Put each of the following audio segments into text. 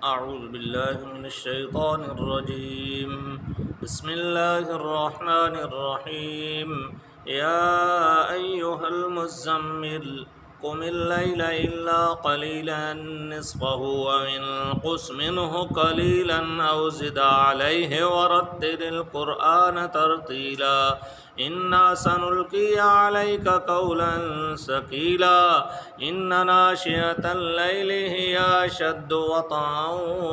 أعوذ بالله من الشيطان الرجيم. بسم الله الرحمن الرحيم. يا أيها المزمل قم الليل إلا قليلا نصفه وانقص منه قليلا أو زد عليه ورتل القرآن ترتيلا إنا سنلقي عليك قولا ثقيلا إن ناشئة الليل هي أشد وطئا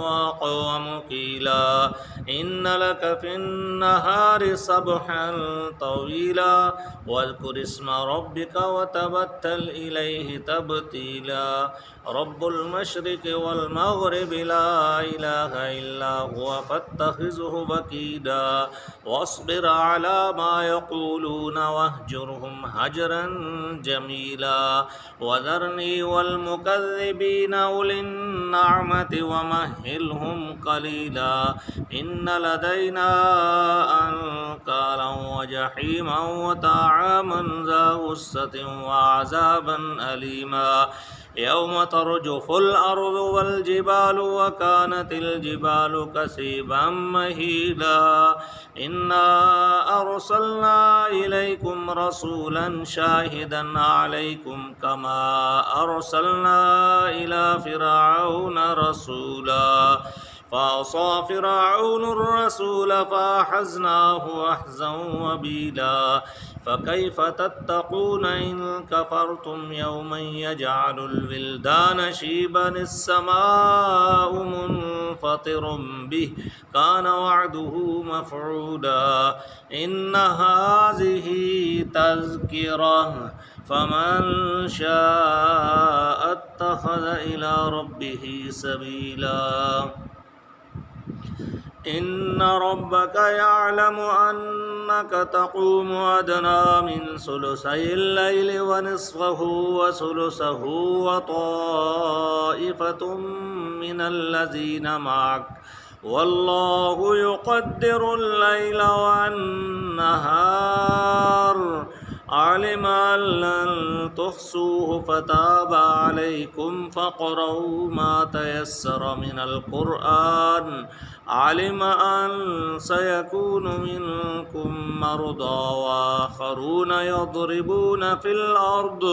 وأقوم قيلا إن لك في النهار سبحا طويلا واذكر اسم ربك وتبتل إليه تبتيلا رب المشرق والمغرب لا إله إلا هو فاتخذه وكيلا واصبر على ما يقولون واهجرهم هجرا جميلا وذرني والمكذبين أولي النعمة ومهلهم قليلا إن لدينا أنكالا وجحيما وطعاما ذا غصة وعذابا أليما يوم ترجف الأرض والجبال وكانت الجبال كثيبا مهيلا إنا أرسلنا إليكم رسولا شاهدا عليكم كما أرسلنا إلى فرعون رسولا فعصى فرعون الرسول فأخذناه أخذا وبيلا فكيف تتقون إن كفرتم يوما يجعل الولدان شيبا السماء منفطر به كان وعده مفعولا إن هذه تذكرة فمن شاء اتخذ إلى ربه سبيلا إن ربك يعلم أنك تقوم أدنى من ثلثي الليل ونصفه وثلثه وطائفة من الذين معك والله يقدر الليل والنهار علم أن لن تحصوه فتاب عليكم فاقرؤوا ما تيسر من القرآن علم أن سيكون منكم مرضى وآخرون يضربون في الأرض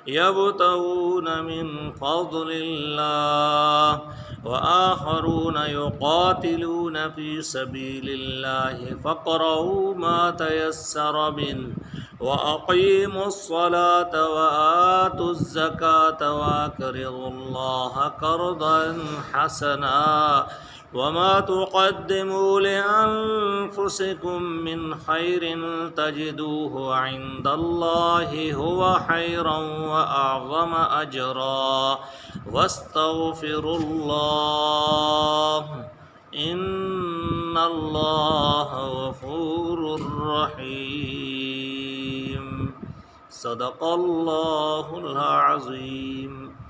يبتغون من فضل الله وآخرون يقاتلون في سبيل الله فاقرؤوا ما تيسر منه وأقيموا الصلاة وآتوا الزكاة وأقرضوا الله قرضا حسنا وما تقدموا لأنفسكم من خير تجدوه عند الله هو خيرا وأعظم أجرا واستغفروا الله إن الله غفور رحيم صدق الله العظيم.